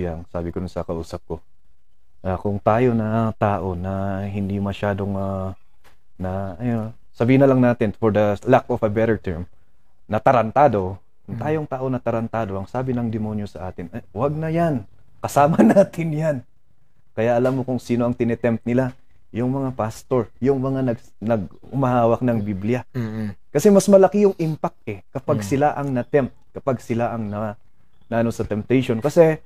Young, sabi ko nun sa kausap ko, kung tayo na tao na hindi masyadong sabihin na lang natin for the lack of a better term, na tarantado, kung tayong tao na tarantado, ang sabi ng demonyo sa atin, wag na yan, kasama natin yan. Kaya alam mo kung sino ang tinetempt nila? Yung mga pastor, yung mga umahawak ng Biblia. Kasi mas malaki yung impact kapag sila ang na-tempt, kapag sila ang na sa temptation. Kasi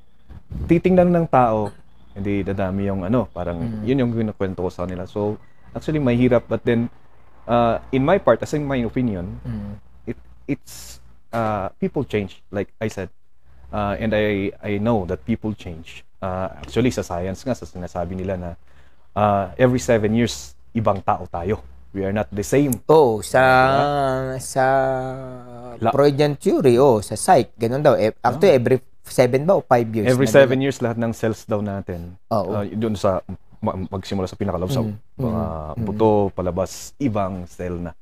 titingnan ng tao, hindi dadami yung parang yun yung kinukwento ko sa kanila. So, actually mahirap, but then in my part, as in my opinion, it's people change, like I said. And I know that people change. Actually sa science nga, sa sinasabi nila na every 7 years ibang tao tayo. We are not the same. Sa Freudian theory, sa psych, ganun daw. Actually, every 7 ba o 5 years? Every 7 years, lahat ng cells daw natin, doon sa, magsimula sa pinakalabsaw, buto, palabas, ibang cell na,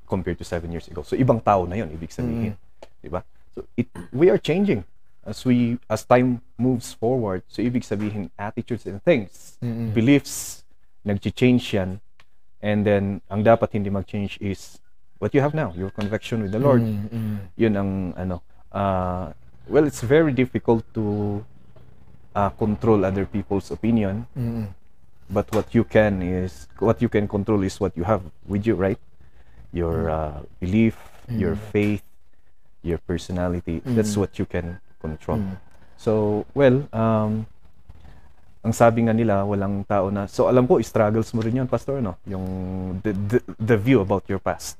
compared to 7 years ago. So, ibang tao na yun, ibig sabihin. Diba? So, we are changing as time moves forward. So, ibig sabihin, attitudes and things, beliefs, nag-change yan. And then, ang dapat hindi mag-change is what you have now, your conviction with the Lord. Yun ang well, it's very difficult to control other people's opinion. But what you can control is what you have with you, right? Your belief, your faith, your personality. That's what you can control. So, well, ang sabi nga nila, walang tao na... So, alam ko, struggles mo rin yun, Pastor, no? Yung the view about your past.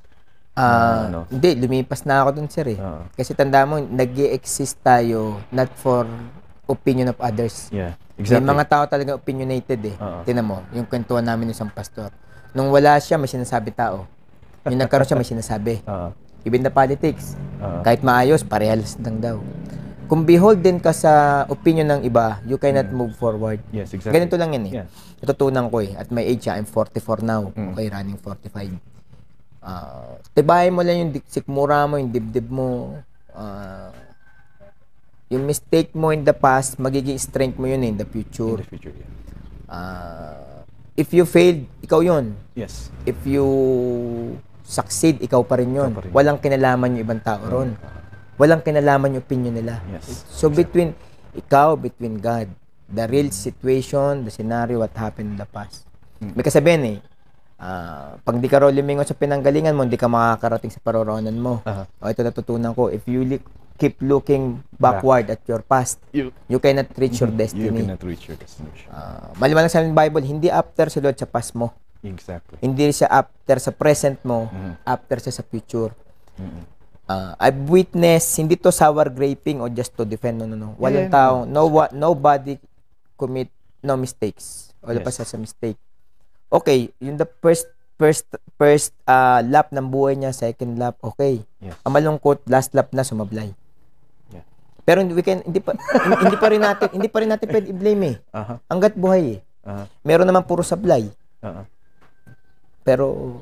Hindi, lumipas na ako dun, sir, Kasi tanda mo, nag-i-exist tayo not for opinion of others. Yeah, exactly. May mga tao talaga opinionated, Tingnan mo, yung kwentuhan namin ng isang pastor. Nung wala siya, may sinasabi tao. Yung nagkaroon siya, may sinasabi. Even the politics. Kahit maayos, parehas lang daw. Kung beholden ka sa opinion ng iba, you cannot move forward. Yes, exactly. Ganito lang yan, Yeah. Natutunan ko, At my age, I'm 44 now. Okay, running 45. Tibayin mo lang yung sikmura mo, yung dibdib mo. Yung mistake mo in the past, magiging strength mo yun in the future. In the future, yeah. If you failed, ikaw yun. Yes. If you succeed, ikaw pa rin yun. Walang kinalaman yung ibang tao ron. Walang kinalaman yung opinion nila. Yes. So, between God, the real situation, the scenario, what happened in the past. May kasabihin pag di ka raw lumingon sa pinanggalingan mo, hindi ka makakarating sa paroroonan mo. Ito natutunan ko, if you keep looking backward at your past, you cannot reach your destiny. You cannot reach your destination. Maliwanag sa Bible, hindi after sa Lord sa past mo. Exactly. Hindi siya after sa present mo, after siya sa future. I've witnessed, hindi to sour graping or just to defend, no. Walang tao, nobody commit no mistakes. Wala pa sa mistake. Okay, yung the first lap ng buhay niya, second lap, okay. Yes. Ang malungkot, last lap na sumablay. Yeah. Pero hindi pa rin natin pwede i-blame Hangga't buhay Meron naman puro sablay. Pero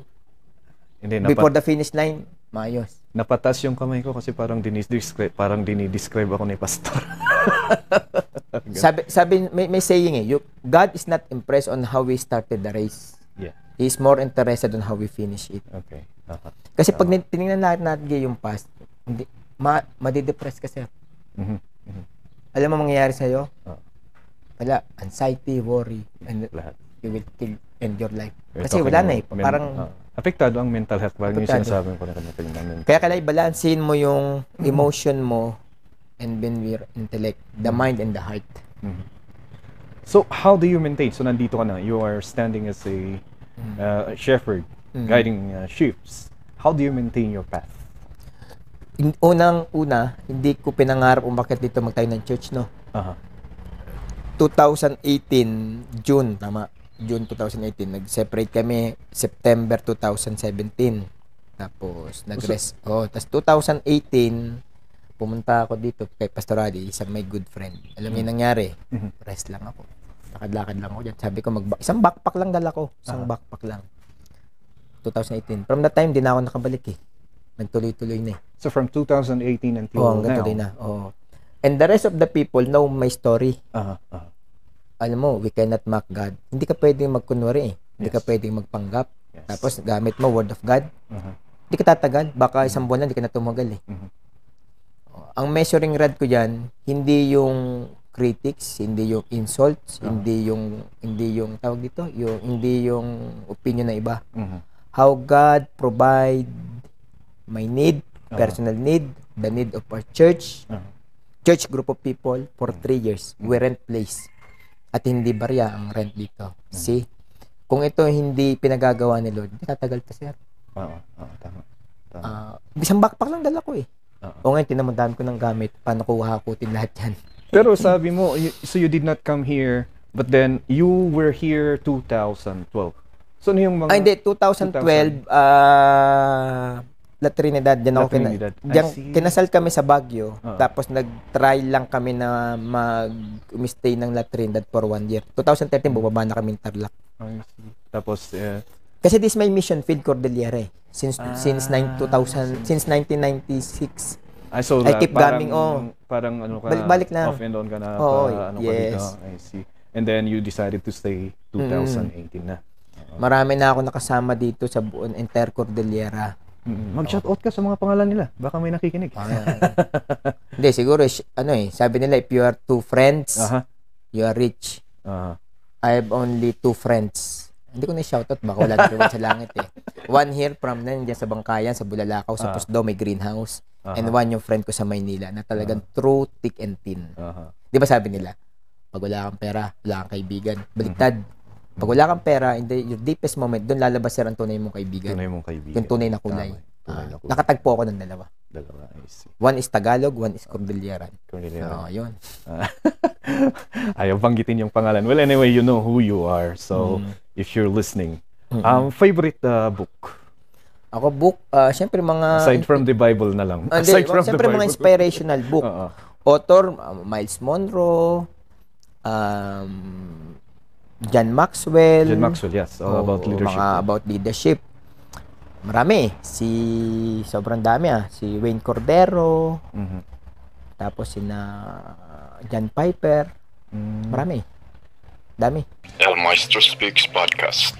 before the finish line, maayos. Napatas yung kamay ko kasi parang dinidescribe ako ni Pastor. sabi may saying God is not impressed on how we started the race. Yeah. He is more interested on how we finish it. Okay. Kasi pag tinignan natin yung past, hindi madidepress ka, sir. Alam mo mangyayari sa'yo? Wala. Anxiety, worry, and lahat. You will end your life. Kasi wala na parang apektado ang mental health. Parang yung sinasabi ko na kanina. Kaya kailangan balansin mo yung emotion mo and then your intellect, the mind and the heart. So, how do you maintain? So, nandito ka na. You are standing as a shepherd, guiding sheep. How do you maintain your path? Unang-una, hindi ko pinangarap umakyat dito magtayo ng church, no? 2018, June, tama. June 2018, nag-separate kami September 2017. Tapos nag-rest. Tapos 2018 pumunta ako dito kay Pastor Adi, isang may good friend. Alam niyo nangyari? Rest lang ako. Lakad-lakad lang ako diyan. Sabi ko isang backpack lang dala ko, isang backpack lang. 2018. From that time, di na ako nakabalik Nagtuloy-tuloy na So from 2018 until hanggang now? tuloy na. And the rest of the people know my story. Uh-huh. Alam mo, we cannot mock God. Hindi ka pwedeng magkunwari. Hindi ka pwedeng magpanggap. Yes. Tapos gamit mo word of God. Hindi ka tatagal. Baka isang buwan lang, hindi ka na tumagal eh. Ang measuring rod ko dyan, hindi yung critics, hindi yung insults, hindi yung tawag dito, hindi yung opinion na iba. How God provide my need, personal need, the need of our church, church group of people for 3 years. We rent place. At hindi barya ang rent dito. See? Kung ito hindi pinagagawa ni Lord, hindi tatagal pa, sir. Tama. Isang backpack lang dala ko eh. O ngayon, tinamandaan ko ng gamit. Paano ko hakutin lahat yan? Pero sabi mo, so you did not come here, but then you were here 2012. So ano yung mga... hindi, 2012, La Trinidad. Diyan ako kinasal kami sa Baguio. Tapos nag-try lang kami na mag-stay ng La Trinidad for 1 year. 2013, bumaba na kami ng Tarlac. Tapos, kasi this is my mission field, Cordillera eh. Since 1996. So I keep coming, parang ano ka, balik lang. off and on ka na, yes. ka dito. I see. And then you decided to stay 2018 na. Marami na ako nakasama dito sa buong entire Cordillera. Mag-shoutout ka sa mga pangalan nila. Baka may nakikinig. Hindi, siguro, sabi nila, if you are 2 friends, you are rich. I have only 2 friends. Hindi ko na shoutout, baka wala na sa langit eh. 1 here from nandiyan sa Bangkayan, sa Bulalakaw, sa Pusdo, may greenhouse. And 1 yung friend ko sa Maynila na talagang true, thick and thin. Di ba sabi nila, pag wala kang pera, wala kang kaibigan. Baliktad. Pag wala kang pera, in your deepest moment, doon lalabas sir ang tunay mong kaibigan. Yung tunay na kulay. Nakatagpo ako ng dalawa. I see. 1 is Tagalog, 1 is Cordilleran. Yun. Ayaw banggitin yung pangalan. Well, anyway, you know who you are. So, if you're listening. Favorite book? Ako book, syempre mga... Aside from the Bible na lang. Syempre mga inspirational book. Author, Miles Monroe, John Maxwell. Yes. About leadership. Mga about leadership. Marami. Sobrang dami Si Wayne Cordero. Tapos John Piper. Marami. Dami. El Maestro Speaks Podcast.